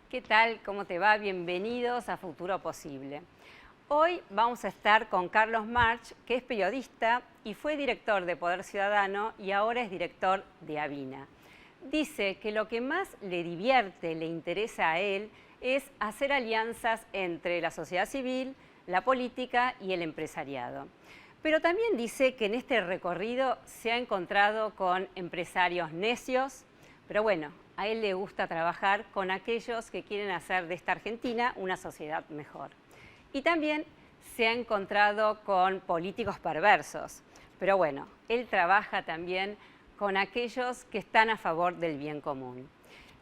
¿Qué tal? ¿Cómo te va? Bienvenidos a Futuro Posible. Hoy vamos a estar con Carlos March, que es periodista y fue director de Poder Ciudadano y ahora es director de Avina. Dice que lo que más le divierte, le interesa a él, es hacer alianzas entre la sociedad civil, la política y el empresariado. Pero también dice que en este recorrido se ha encontrado con empresarios necios, pero bueno, a él le gusta trabajar con aquellos que quieren hacer de esta Argentina una sociedad mejor. Y también se ha encontrado con políticos perversos. Pero bueno, él trabaja también con aquellos que están a favor del bien común.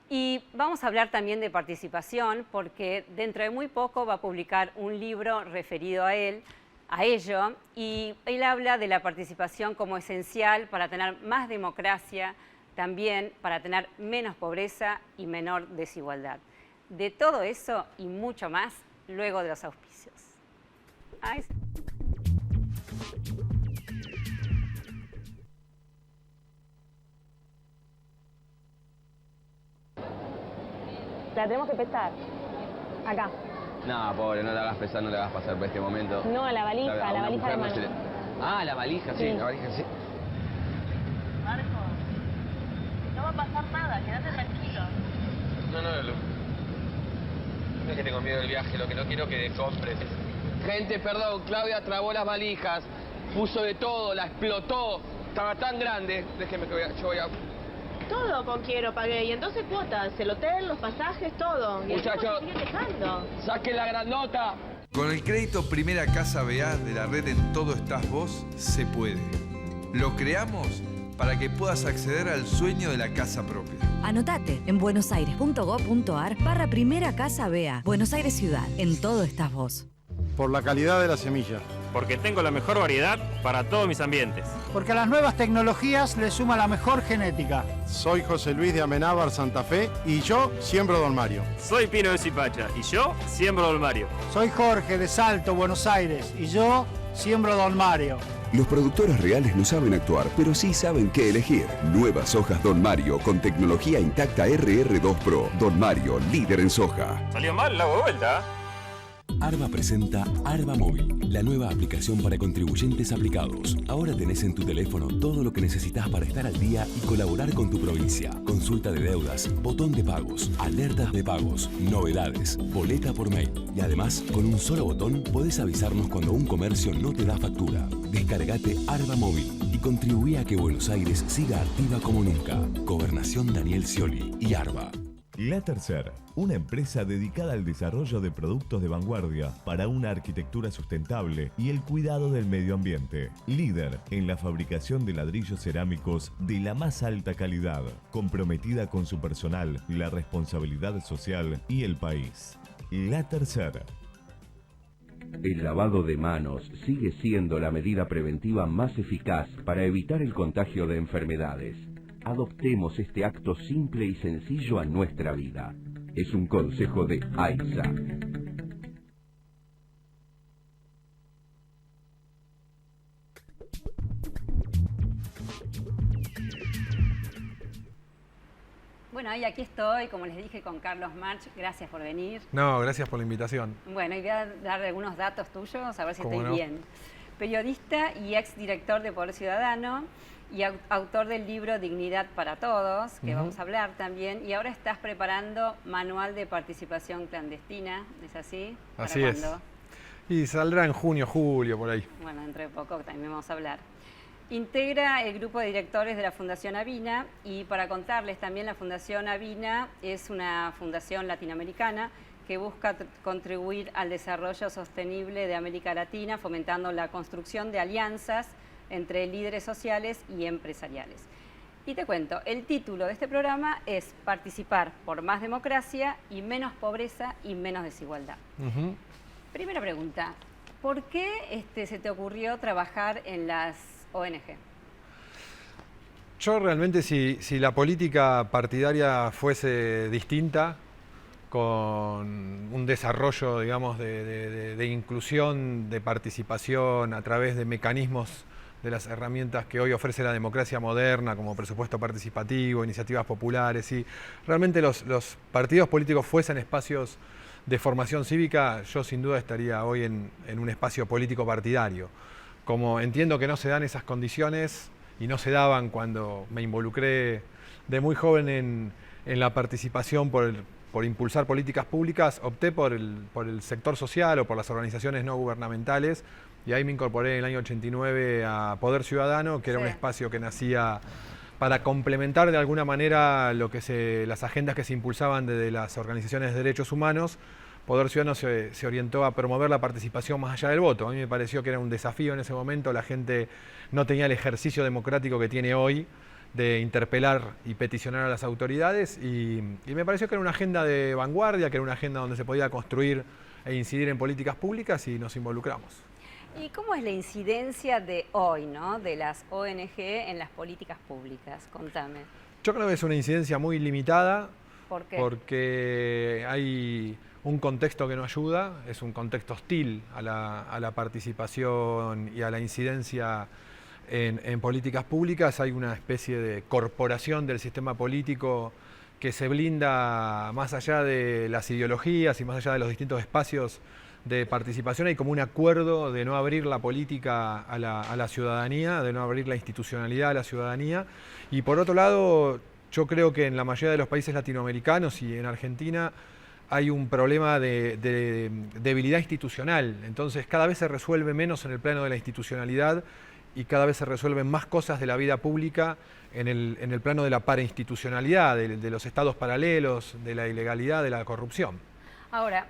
Y vamos a hablar también de participación, porque dentro de muy poco va a publicar un libro referido a ello, y él habla de la participación como esencial para tener más democracia, también para tener menos pobreza y menor desigualdad. De todo eso y mucho más, luego de los auspicios. Ay. La tenemos que pesar. Acá. No, pobre, no la hagas pesar, no la hagas pasar por este momento. No, a la valija de mano. Ah, la valija, sí, la valija, sí. Marco, no va a pasar nada, quédate tranquilo. No es que tengo miedo del viaje, lo que no quiero que compres. Gente, perdón, Claudia trabó las valijas, puso de todo, la explotó. Estaba tan grande, déjeme que yo voy a... Todo con Quiero pagué, y entonces cuotas, el hotel, los pasajes, todo. Y Muchachos, sigue quejando. ¡saquen la grandota! Con el crédito Primera Casa BA de la red En Todo Estás Vos, se puede. Lo creamos para que puedas acceder al sueño de la casa propia. Anotate en buenosaires.gov.ar /Primera Casa BA. Buenos Aires Ciudad. En Todo Estás Vos. Por la calidad de la semilla. Porque tengo la mejor variedad para todos mis ambientes. Porque a las nuevas tecnologías le suma la mejor genética. Soy José Luis de Amenábar, Santa Fe, y yo siembro Don Mario. Soy Pino de Zipacha y yo siembro Don Mario. Soy Jorge de Salto, Buenos Aires, y yo siembro Don Mario. Los productores reales no saben actuar, pero sí saben qué elegir. Nuevas sojas Don Mario con tecnología intacta RR2 Pro. Don Mario, líder en soja. Salió mal, la hago de vuelta. Arba presenta Arba Móvil, la nueva aplicación para contribuyentes aplicados. Ahora tenés en tu teléfono todo lo que necesitas para estar al día y colaborar con tu provincia. Consulta de deudas, botón de pagos, alertas de pagos, novedades, boleta por mail. Y además, con un solo botón podés avisarnos cuando un comercio no te da factura. Descargate Arba Móvil y contribuí a que Buenos Aires siga activa como nunca. Gobernación Daniel Scioli y Arba. La Tercer, una empresa dedicada al desarrollo de productos de vanguardia para una arquitectura sustentable y el cuidado del medio ambiente. Líder en la fabricación de ladrillos cerámicos de la más alta calidad, comprometida con su personal, la responsabilidad social y el país. La Tercer. El lavado de manos sigue siendo la medida preventiva más eficaz para evitar el contagio de enfermedades. Adoptemos este acto simple y sencillo a nuestra vida. Es un consejo de AISA. Bueno, y aquí estoy, como les dije, con Carlos March. Gracias por venir. No, gracias por la invitación. Bueno, y voy a dar algunos datos tuyos, a ver si estoy no? bien. Periodista y exdirector de Poder Ciudadano y autor del libro Dignidad para Todos, que vamos a hablar también. Y ahora estás preparando Manual de Participación Clandestina, ¿es así? Así es. Y saldrá en junio, julio, por ahí. Bueno, dentro de poco también vamos a hablar. Integra el grupo de directores de la Fundación Avina, y para contarles también, la Fundación Avina es una fundación latinoamericana que busca contribuir al desarrollo sostenible de América Latina, fomentando la construcción de alianzas entre líderes sociales y empresariales. Y te cuento, el título de este programa es Participar por más democracia y menos pobreza y menos desigualdad. Primera pregunta, ¿por qué se te ocurrió trabajar en las ONG? Yo realmente si la política partidaria fuese distinta, con un desarrollo, digamos, de inclusión, de participación a través de mecanismos de las herramientas que hoy ofrece la democracia moderna, como presupuesto participativo, iniciativas populares, y realmente los partidos políticos fuesen espacios de formación cívica, yo sin duda estaría hoy en un espacio político partidario. Como entiendo que no se dan esas condiciones y no se daban cuando me involucré de muy joven en la participación por impulsar políticas públicas, opté por el sector social o por las organizaciones no gubernamentales, y ahí me incorporé en el año 89 a Poder Ciudadano, que era un espacio que nacía para complementar de alguna manera las agendas que se impulsaban desde las organizaciones de derechos humanos. Poder Ciudadano se orientó a promover la participación más allá del voto. A mí me pareció que era un desafío en ese momento, la gente no tenía el ejercicio democrático que tiene hoy de interpelar y peticionar a las autoridades, y me pareció que era una agenda de vanguardia, que era una agenda donde se podía construir e incidir en políticas públicas, y nos involucramos. ¿Y cómo es la incidencia de hoy, ¿no?, de las ONG en las políticas públicas? Contame. Yo creo que es una incidencia muy limitada. ¿Por qué? Porque hay un contexto que no ayuda, es un contexto hostil a la participación y a la incidencia en políticas públicas. Hay una especie de corporación del sistema político que se blinda más allá de las ideologías y más allá de los distintos espacios de participación. Hay como un acuerdo de no abrir la política a la ciudadanía, de no abrir la institucionalidad a la ciudadanía. Y por otro lado, yo creo que en la mayoría de los países latinoamericanos y en Argentina hay un problema de debilidad institucional. Entonces cada vez se resuelve menos en el plano de la institucionalidad y cada vez se resuelven más cosas de la vida pública en el plano de la parainstitucionalidad, de los estados paralelos, de la ilegalidad, de la corrupción. Ahora,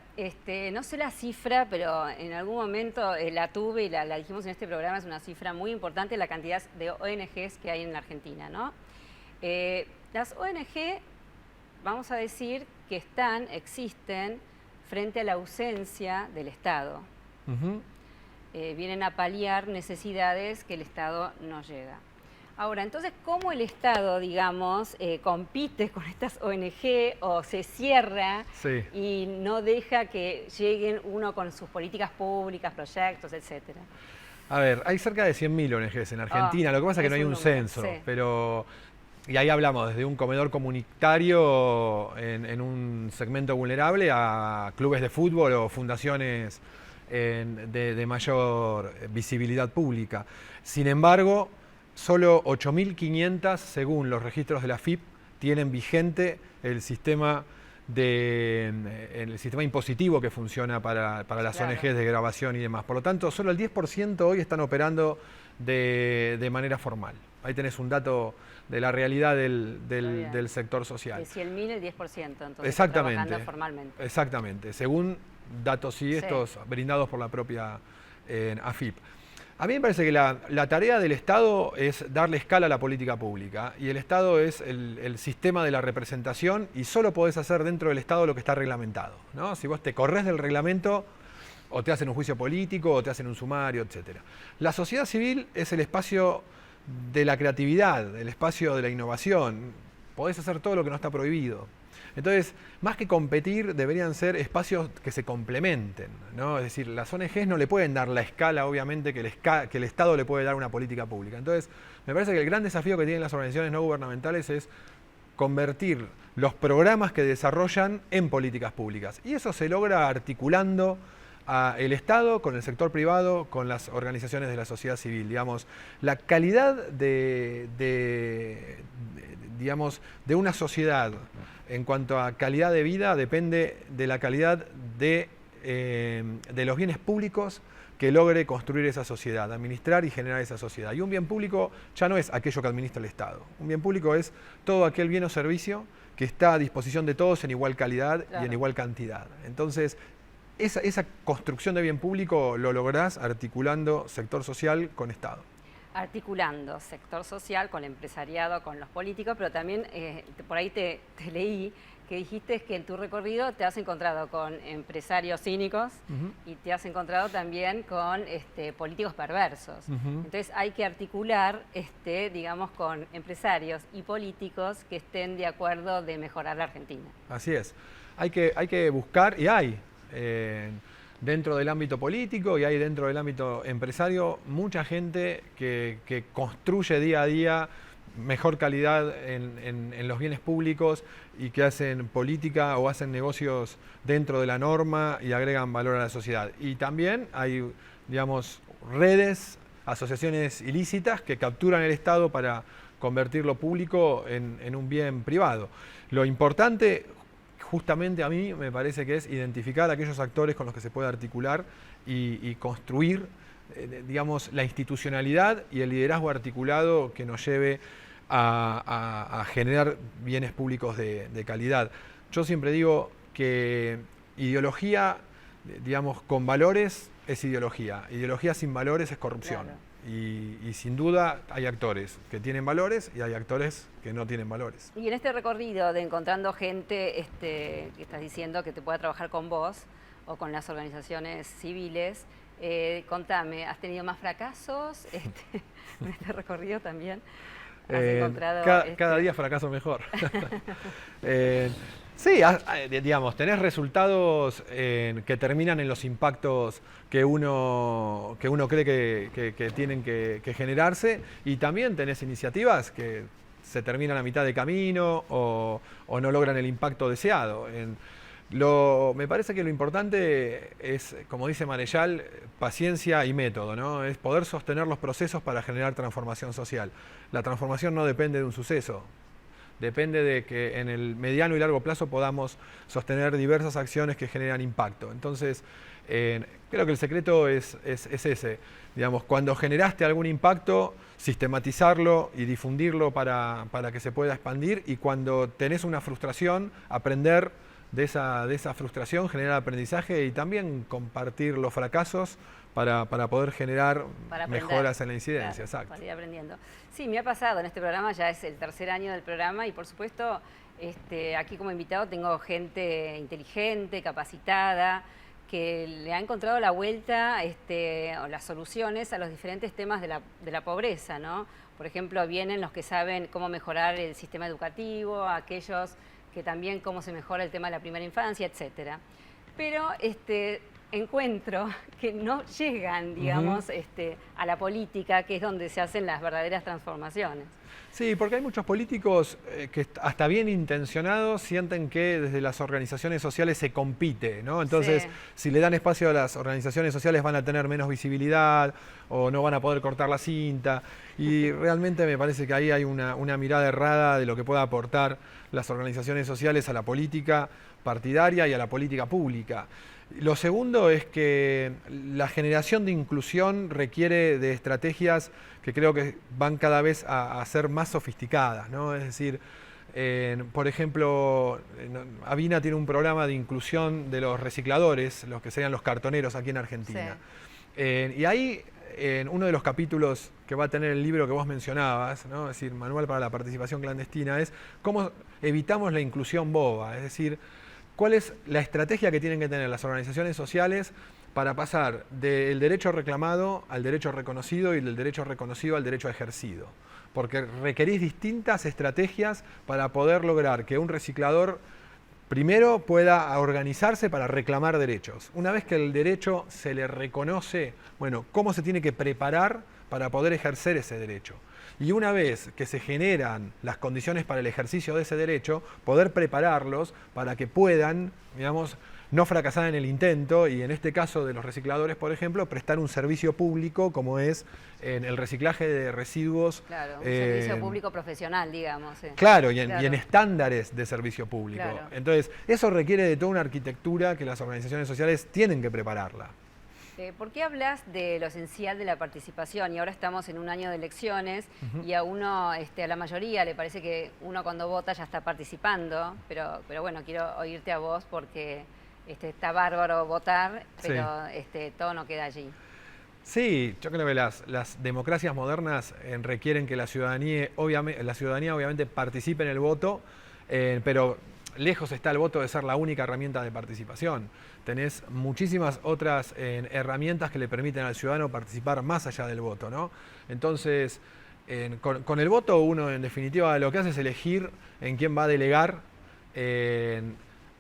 no sé la cifra, pero en algún momento la tuve y la dijimos en este programa, es una cifra muy importante la cantidad de ONGs que hay en la Argentina, ¿no? Las ONG, vamos a decir que existen frente a la ausencia del Estado. Vienen a paliar necesidades que el Estado no llega. Ahora, entonces, ¿cómo el Estado, digamos, compite con estas ONG o se cierra y no deja que lleguen uno con sus políticas públicas, proyectos, etcétera? A ver, hay cerca de 100.000 ONGs en Argentina, lo que pasa es que no hay un censo, pero... Y ahí hablamos desde un comedor comunitario en un segmento vulnerable a clubes de fútbol o fundaciones de mayor visibilidad pública. Sin embargo, solo 8.500, según los registros de la AFIP, tienen vigente el sistema impositivo que funciona para las ONGs de grabación y demás. Por lo tanto, solo el 10% hoy están operando de manera formal. Ahí tenés un dato de la realidad del sector social. De 100.000 el 10%, entonces exactamente, trabajando formalmente. Exactamente, según datos estos brindados por la propia AFIP. A mí me parece que la tarea del Estado es darle escala a la política pública, y el Estado es el sistema de la representación, y solo podés hacer dentro del Estado lo que está reglamentado, ¿no? Si vos te corres del reglamento, o te hacen un juicio político, o te hacen un sumario, etc. La sociedad civil es el espacio de la creatividad, el espacio de la innovación. Podés hacer todo lo que no está prohibido. Entonces, más que competir, deberían ser espacios que se complementen, ¿no? Es decir, las ONGs no le pueden dar la escala, obviamente, que el Estado le puede dar a una política pública. Entonces, me parece que el gran desafío que tienen las organizaciones no gubernamentales es convertir los programas que desarrollan en políticas públicas. Y eso se logra articulando el Estado con el sector privado, con las organizaciones de la sociedad civil. Digamos, la calidad de una sociedad en cuanto a calidad de vida depende de la calidad de los bienes públicos que logre construir esa sociedad, administrar y generar esa sociedad. Y un bien público ya no es aquello que administra el Estado. Un bien público es todo aquel bien o servicio que está a disposición de todos en igual calidad y en igual cantidad. Entonces, esa construcción de bien público lo lográs articulando sector social con Estado. Articulando sector social con el empresariado, con los políticos, pero también por ahí te leí que dijiste que en tu recorrido te has encontrado con empresarios cínicos y te has encontrado también con políticos perversos. Entonces hay que articular, digamos, con empresarios y políticos que estén de acuerdo de mejorar la Argentina. Así es. Hay que buscar, y hay, dentro del ámbito político y hay dentro del ámbito empresario, mucha gente que construye día a día mejor calidad en los bienes públicos y que hacen política o hacen negocios dentro de la norma y agregan valor a la sociedad. Y también hay, digamos, redes, asociaciones ilícitas que capturan el Estado para convertir lo público en un bien privado. Lo importante, justamente a mí, me parece que es identificar a aquellos actores con los que se puede articular y construir, digamos, la institucionalidad y el liderazgo articulado que nos lleve a generar bienes públicos de calidad. Yo siempre digo que ideología, digamos, con valores es ideología. Ideología sin valores es corrupción. Claro. Y sin duda hay actores que tienen valores y hay actores que no tienen valores. Y en este recorrido de encontrando gente que estás diciendo que te pueda trabajar con vos o con las organizaciones civiles, contame, ¿has tenido más fracasos en este recorrido también? Cada día fracaso mejor. Sí, digamos, tenés resultados que terminan en los impactos que uno cree que tienen que generarse, y también tenés iniciativas que se terminan a mitad de camino o no logran el impacto deseado. Me parece que lo importante es, como dice Marechal, paciencia y método, ¿no? Es poder sostener los procesos para generar transformación social. La transformación no depende de un suceso, depende de que en el mediano y largo plazo podamos sostener diversas acciones que generan impacto. Entonces, creo que el secreto es ese. Digamos, cuando generaste algún impacto, sistematizarlo y difundirlo para que se pueda expandir, y cuando tenés una frustración, aprender de esa frustración, generar aprendizaje y también compartir los fracasos para poder generar mejoras en la incidencia. Claro, exacto. Para ir aprendiendo. Sí, me ha pasado en este programa, ya es el tercer año del programa, y por supuesto aquí como invitado tengo gente inteligente, capacitada, que le ha encontrado la vuelta o las soluciones a los diferentes temas de la pobreza, ¿no? Por ejemplo, vienen los que saben cómo mejorar el sistema educativo, aquellos que también cómo se mejora el tema de la primera infancia, etcétera. Pero encuentro que no llegan, digamos, a la política, que es donde se hacen las verdaderas transformaciones. Sí, porque hay muchos políticos que hasta bien intencionados sienten que desde las organizaciones sociales se compite, ¿no? Entonces, sí, si le dan espacio a las organizaciones sociales van a tener menos visibilidad o no van a poder cortar la cinta. Y realmente me parece que ahí hay una mirada errada de lo que pueda aportar las organizaciones sociales a la política partidaria y a la política pública. Lo segundo es que la generación de inclusión requiere de estrategias que creo que van cada vez a ser más sofisticadas, ¿no? Es decir, por ejemplo, Avina tiene un programa de inclusión de los recicladores, los que serían los cartoneros aquí en Argentina. Sí. Y ahí, en uno de los capítulos que va a tener el libro que vos mencionabas, ¿no? Es decir, Manual para la Participación Clandestina, es cómo evitamos la inclusión boba, es decir, ¿cuál es la estrategia que tienen que tener las organizaciones sociales para pasar del derecho reclamado al derecho reconocido y del derecho reconocido al derecho ejercido? Porque requerís distintas estrategias para poder lograr que un reciclador primero pueda organizarse para reclamar derechos. Una vez que el derecho se le reconoce, bueno, ¿cómo se tiene que preparar para poder ejercer ese derecho? Y una vez que se generan las condiciones para el ejercicio de ese derecho, poder prepararlos para que puedan, digamos, no fracasar en el intento, y en este caso de los recicladores, por ejemplo, prestar un servicio público como es en el reciclaje de residuos. Claro, un servicio público profesional, digamos. Claro, y en estándares de servicio público. Claro. Entonces, eso requiere de toda una arquitectura que las organizaciones sociales tienen que prepararla. ¿Por qué hablas de lo esencial de la participación? Y ahora estamos en un año de elecciones y a uno, a la mayoría le parece que uno cuando vota ya está participando, pero bueno, quiero oírte a vos porque está bárbaro votar, pero sí, todo no queda allí. Sí, yo creo que las democracias modernas requieren que la ciudadanía obviamente participe en el voto, pero lejos está el voto de ser la única herramienta de participación. Tenés muchísimas otras herramientas que le permiten al ciudadano participar más allá del voto, ¿no? Entonces, con el voto uno en definitiva lo que hace es elegir en quién va a delegar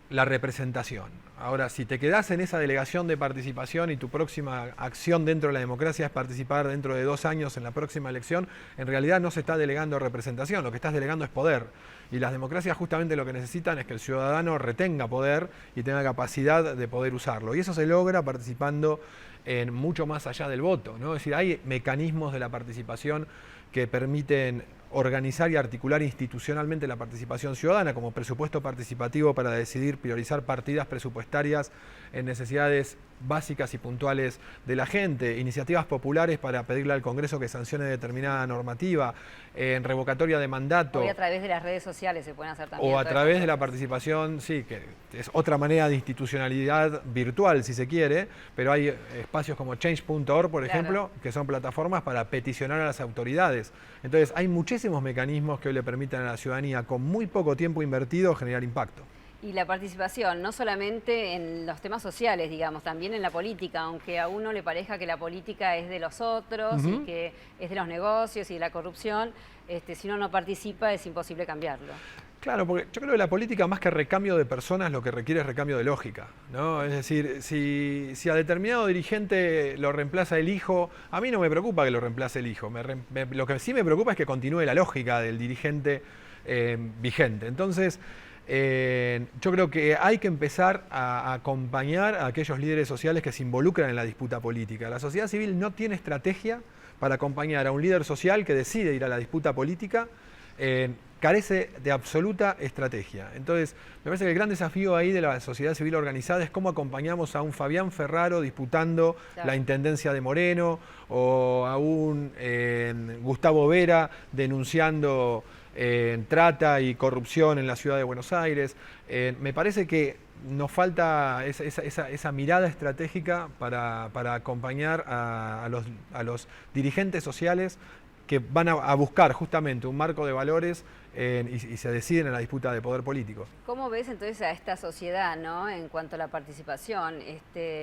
la representación. Ahora, si te quedás en esa delegación de participación y tu próxima acción dentro de la democracia es participar dentro de 2 años en la próxima elección, en realidad no se está delegando representación, lo que estás delegando es poder. Y las democracias justamente lo que necesitan es que el ciudadano retenga poder y tenga capacidad de poder usarlo. Y eso se logra participando en mucho más allá del voto, ¿no? Es decir, hay mecanismos de la participación que permiten organizar y articular institucionalmente la participación ciudadana, como presupuesto participativo para decidir priorizar partidas presupuestarias en necesidades básicas y puntuales de la gente, iniciativas populares para pedirle al Congreso que sancione determinada normativa, en revocatoria de mandato. Hoy a través de las redes sociales se pueden hacer también. O a través de la participación, sí, que es otra manera de institucionalidad virtual, si se quiere, pero hay espacios como change.org, por ejemplo, que son plataformas para peticionar a las autoridades. Entonces, hay muchísimos mecanismos que hoy le permiten a la ciudadanía, con muy poco tiempo invertido, generar impacto. Y la participación, no solamente en los temas sociales, digamos, también en la política, aunque a uno le parezca que la política es de los otros y que es de los negocios y de la corrupción, si uno no participa es imposible cambiarlo. Claro, porque yo creo que la política, más que recambio de personas, lo que requiere es recambio de lógica, ¿no? Es decir, si a determinado dirigente lo reemplaza el hijo, a mí no me preocupa que lo reemplace el hijo. Lo que sí me preocupa es que continúe la lógica del dirigente vigente. Entonces, yo creo que hay que empezar a acompañar a aquellos líderes sociales que se involucran en la disputa política. La sociedad civil no tiene estrategia para acompañar a un líder social que decide ir a la disputa política. Carece de absoluta estrategia. Entonces, me parece que el gran desafío ahí de la sociedad civil organizada es cómo acompañamos a un Fabián Ferraro disputando la intendencia de Moreno, o a un Gustavo Vera denunciando trata y corrupción en la ciudad de Buenos Aires. Me parece que nos falta esa mirada estratégica para acompañar a los dirigentes sociales que van a buscar justamente un marco de valores y se deciden en la disputa de poder político. ¿Cómo ves entonces a esta sociedad, ¿no? En cuanto a la participación?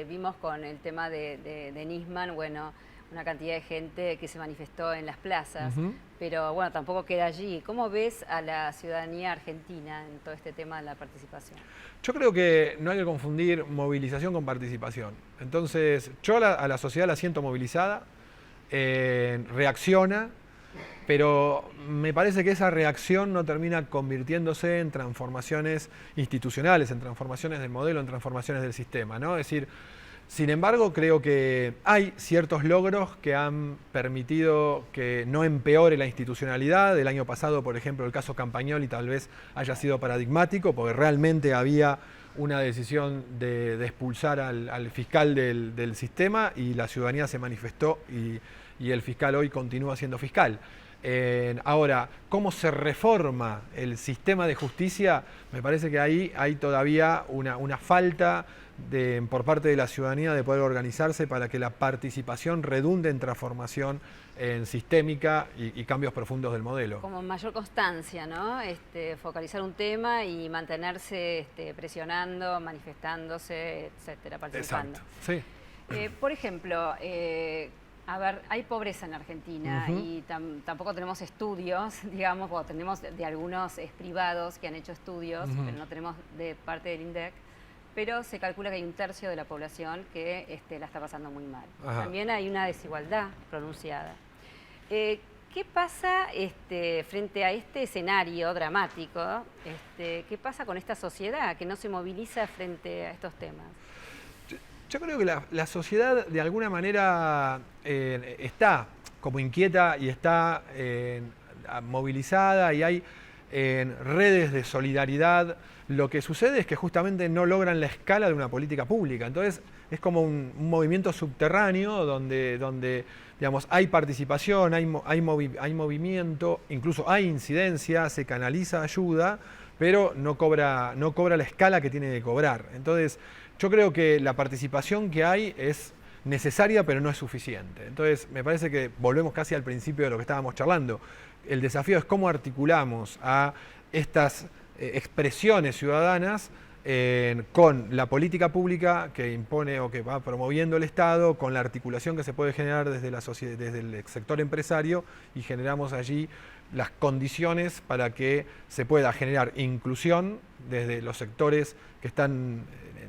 Vimos con el tema de Nisman, bueno, una cantidad de gente que se manifestó en las plazas, pero bueno, tampoco queda allí. ¿Cómo ves a la ciudadanía argentina en todo este tema de la participación? Yo creo que no hay que confundir movilización con participación. Entonces, yo a la sociedad la siento movilizada, reacciona, pero me parece que esa reacción no termina convirtiéndose en transformaciones institucionales, en transformaciones del modelo, en transformaciones del sistema, ¿no? Es decir, sin embargo, creo que hay ciertos logros que han permitido que no empeore la institucionalidad. El año pasado, por ejemplo, el caso Campagnoli tal vez haya sido paradigmático, porque realmente había una decisión de expulsar al fiscal del sistema y la ciudadanía se manifestó y el fiscal hoy continúa siendo fiscal. Ahora, ¿cómo se reforma el sistema de justicia? Me parece que ahí hay todavía una falta por parte de la ciudadanía de poder organizarse para que la participación redunde en transformación sistémica y cambios profundos del modelo. Como mayor constancia, ¿no? Focalizar un tema y mantenerse presionando, manifestándose, etcétera, participando. Exacto, sí. Por ejemplo, a ver, hay pobreza en Argentina y tampoco tenemos estudios, digamos, o tenemos de algunos privados que han hecho estudios, pero no tenemos de parte del INDEC, pero se calcula que hay 1/3 de la población que la está pasando muy mal. También hay una desigualdad pronunciada. ¿Qué pasa frente a este escenario dramático? ¿Qué pasa con esta sociedad que no se moviliza frente a estos temas? Yo creo que la sociedad de alguna manera está como inquieta y está movilizada y hay redes de solidaridad. Lo que sucede es que justamente no logran la escala de una política pública. Entonces es como un movimiento subterráneo donde digamos, hay participación, hay movimiento, incluso hay incidencia, se canaliza ayuda, pero no cobra la escala que tiene que cobrar. Entonces yo creo que la participación que hay es necesaria, pero no es suficiente. Entonces me parece que volvemos casi al principio de lo que estábamos charlando. El desafío es cómo articulamos a estas expresiones ciudadanas con la política pública que impone o que va promoviendo el Estado, con la articulación que se puede generar desde el sector empresario, y generamos allí las condiciones para que se pueda generar inclusión desde los sectores que están,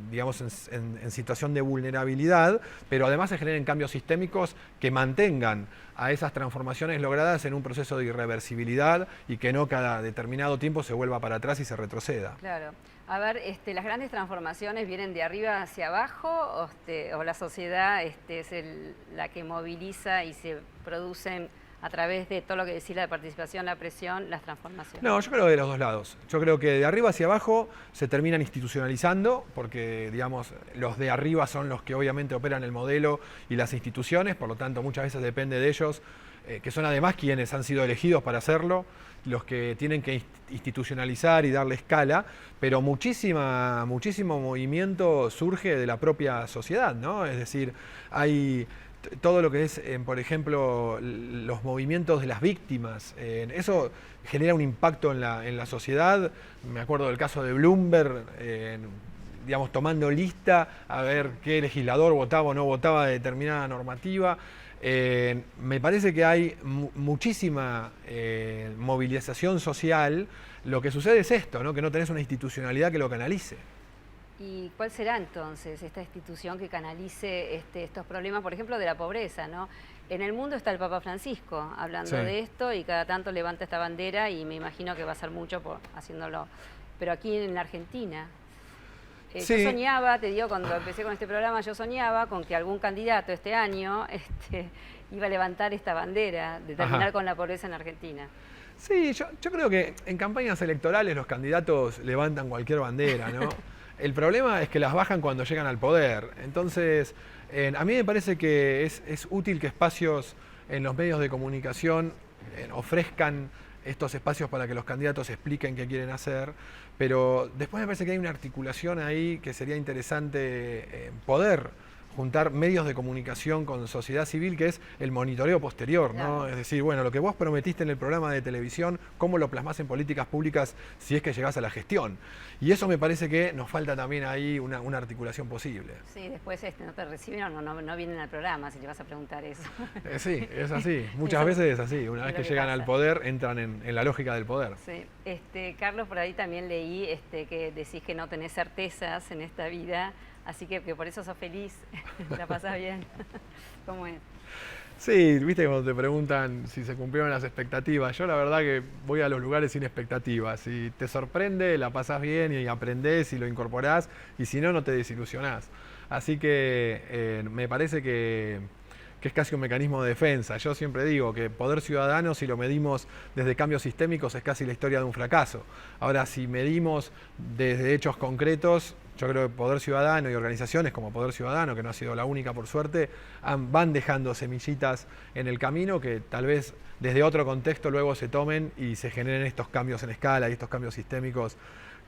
digamos, en situación de vulnerabilidad, pero además se generen cambios sistémicos que mantengan a esas transformaciones logradas en un proceso de irreversibilidad y que no cada determinado tiempo se vuelva para atrás y se retroceda. Claro. A ver, ¿las grandes transformaciones vienen de arriba hacia abajo o la sociedad es la que moviliza y se producen a través de todo lo que decía la participación, la presión, las transformaciones? No, yo creo de los dos lados. Yo creo que de arriba hacia abajo se terminan institucionalizando, porque, digamos, los de arriba son los que obviamente operan el modelo y las instituciones, por lo tanto muchas veces depende de ellos, que son además quienes han sido elegidos para hacerlo, los que tienen que institucionalizar y darle escala, pero muchísimo movimiento surge de la propia sociedad, ¿no? Es decir, hay todo lo que es, por ejemplo, los movimientos de las víctimas, eso genera un impacto en la sociedad. Me acuerdo del caso de Bloomberg, digamos, tomando lista a ver qué legislador votaba o no votaba de determinada normativa. Me parece que hay muchísima movilización social. Lo que sucede es esto, ¿no? Que no tenés una institucionalidad que lo canalice. ¿Y cuál será entonces esta institución que canalice estos problemas, por ejemplo, de la pobreza, ¿no? En el mundo está el Papa Francisco hablando de esto y cada tanto levanta esta bandera y me imagino que va a ser mucho haciéndolo. Pero aquí en la Argentina, yo soñaba, te digo, cuando empecé con este programa, yo soñaba con que algún candidato este año iba a levantar esta bandera de terminar con la pobreza en Argentina. Sí, yo creo que en campañas electorales los candidatos levantan cualquier bandera, ¿no? El problema es que las bajan cuando llegan al poder. Entonces, a mí me parece que es útil que espacios en los medios de comunicación ofrezcan estos espacios para que los candidatos expliquen qué quieren hacer, pero después me parece que hay una articulación ahí que sería interesante poder juntar medios de comunicación con sociedad civil, que es el monitoreo posterior, ¿no? Claro. Es decir, bueno, lo que vos prometiste en el programa de televisión, ¿cómo lo plasmás en políticas públicas si es que llegás a la gestión? Y eso me parece que nos falta también ahí una articulación posible. Sí, después no te reciben o no vienen al programa si le vas a preguntar eso. Sí, es así. Muchas veces es así. Una vez que llegan al poder, entran en la lógica del poder. Sí. Carlos, por ahí también leí que decís que no tenés certezas en esta vida. Así que por eso sos feliz, la pasás bien. ¿Cómo es? Sí, viste cuando te preguntan si se cumplieron las expectativas. Yo la verdad que voy a los lugares sin expectativas. Si te sorprende, la pasás bien y aprendés y lo incorporás. Y si no, no te desilusionás. Así que me parece que es casi un mecanismo de defensa. Yo siempre digo que poder ciudadano, si lo medimos desde cambios sistémicos, es casi la historia de un fracaso. Ahora, si medimos desde hechos concretos, yo creo que Poder Ciudadano y organizaciones como Poder Ciudadano, que no ha sido la única por suerte, van dejando semillitas en el camino que tal vez desde otro contexto luego se tomen y se generen estos cambios en escala y estos cambios sistémicos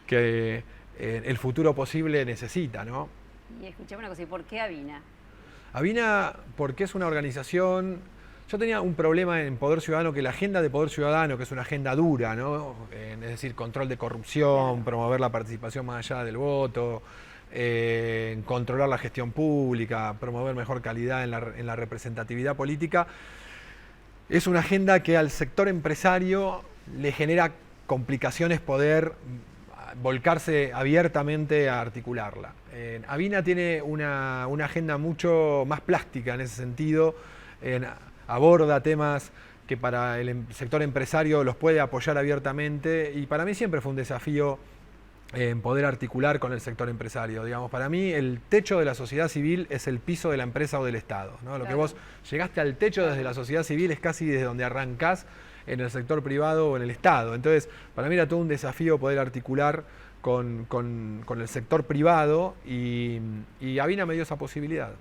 que el futuro posible necesita, ¿no? Y escuchame una cosa, ¿y por qué Avina? Avina porque es una organización. Yo tenía un problema en Poder Ciudadano, que la agenda de Poder Ciudadano, que es una agenda dura, ¿no? Es decir, control de corrupción, promover la participación más allá del voto, controlar la gestión pública, promover mejor calidad en la representatividad política, es una agenda que al sector empresario le genera complicaciones poder volcarse abiertamente a articularla. Avina tiene una agenda mucho más plástica en ese sentido, aborda temas que para el sector empresario los puede apoyar abiertamente, y para mí siempre fue un desafío poder articular con el sector empresario. Digamos, para mí el techo de la sociedad civil es el piso de la empresa o del Estado, ¿no? Claro. Lo que vos llegaste al techo desde la sociedad civil es casi desde donde arrancás en el sector privado o en el Estado. Entonces, para mí era todo un desafío poder articular con el sector privado y Avina me dio esa posibilidad.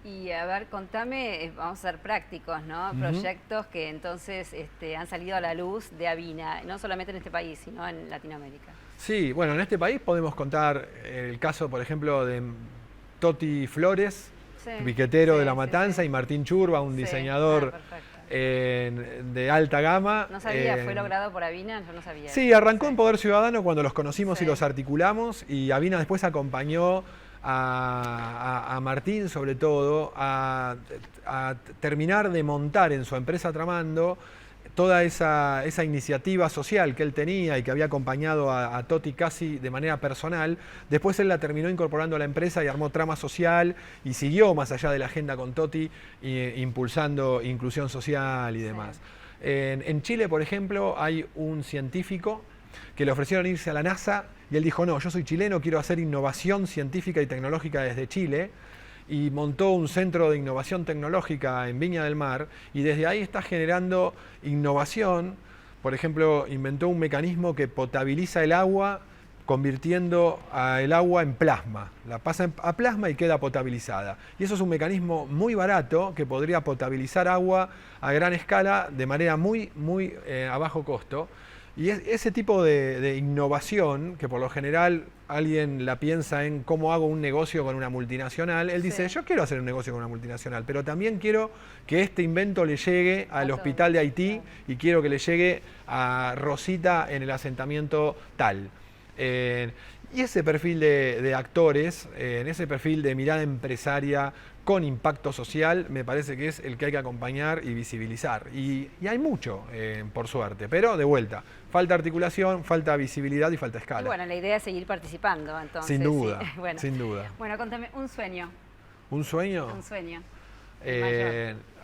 Y a ver, contame, vamos a ser prácticos, ¿no? Proyectos que entonces han salido a la luz de Avina, no solamente en este país, sino en Latinoamérica. Sí, bueno, en este país podemos contar el caso, por ejemplo, de Toti Flores, piquetero de La Matanza, y Martín Churba, un diseñador de alta gama. No sabía, ¿fue logrado por Avina? Yo no sabía. Sí, arrancó en Poder Ciudadano cuando los conocimos y los articulamos, y Avina después acompañó a Martín, sobre todo, a terminar de montar en su empresa Tramando toda esa iniciativa social que él tenía y que había acompañado a Toti casi de manera personal. Después él la terminó incorporando a la empresa y armó Trama Social y siguió más allá de la agenda con Toti, impulsando inclusión social y demás. En Chile, por ejemplo, hay un científico que le ofrecieron irse a la NASA y él dijo, no, yo soy chileno, quiero hacer innovación científica y tecnológica desde Chile. Y montó un centro de innovación tecnológica en Viña del Mar y desde ahí está generando innovación. Por ejemplo, inventó un mecanismo que potabiliza el agua convirtiendo el agua en plasma. La pasa a plasma y queda potabilizada. Y eso es un mecanismo muy barato que podría potabilizar agua a gran escala de manera muy a bajo costo. Y ese tipo de innovación, que por lo general alguien la piensa en cómo hago un negocio con una multinacional, él dice, yo quiero hacer un negocio con una multinacional, pero también quiero que este invento le llegue al hospital de Haití y quiero que le llegue a Rosita en el asentamiento tal. Y ese perfil de actores, ese perfil de mirada empresaria con impacto social, me parece que es el que hay que acompañar y visibilizar. Y hay mucho, por suerte, pero de vuelta, falta articulación, falta visibilidad y falta escala. Y bueno, la idea es seguir participando, entonces. Sin duda, sí. Bueno. Sin duda. Bueno, contame, un sueño. ¿Un sueño? Un sueño.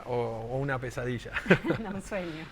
O una pesadilla. No, un sueño.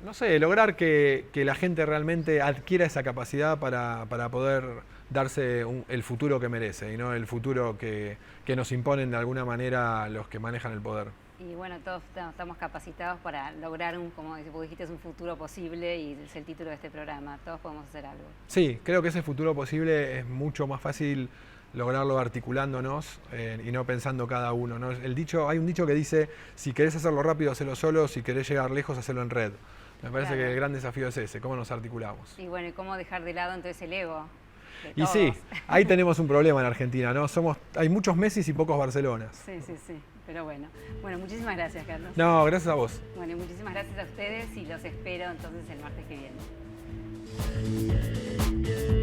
No sé, lograr que la gente realmente adquiera esa capacidad para poder darse el futuro que merece y no el futuro que nos imponen de alguna manera los que manejan el poder. Y bueno, todos estamos capacitados para lograr, como dijiste, es un futuro posible y es el título de este programa. Todos podemos hacer algo. Sí, creo que ese futuro posible es mucho más fácil lograrlo articulándonos y no pensando cada uno, ¿no? Hay un dicho que dice, si querés hacerlo rápido, hacelo solo, si querés llegar lejos, hacelo en red. Me parece que el gran desafío es ese, cómo nos articulamos. Y bueno, ¿y cómo dejar de lado entonces el ego? Y sí, ahí tenemos un problema en Argentina, ¿no? Hay muchos Messi y pocos Barcelonas. Sí, pero bueno. Bueno, muchísimas gracias, Carlos. No, gracias a vos. Bueno, y muchísimas gracias a ustedes y los espero entonces el martes que viene.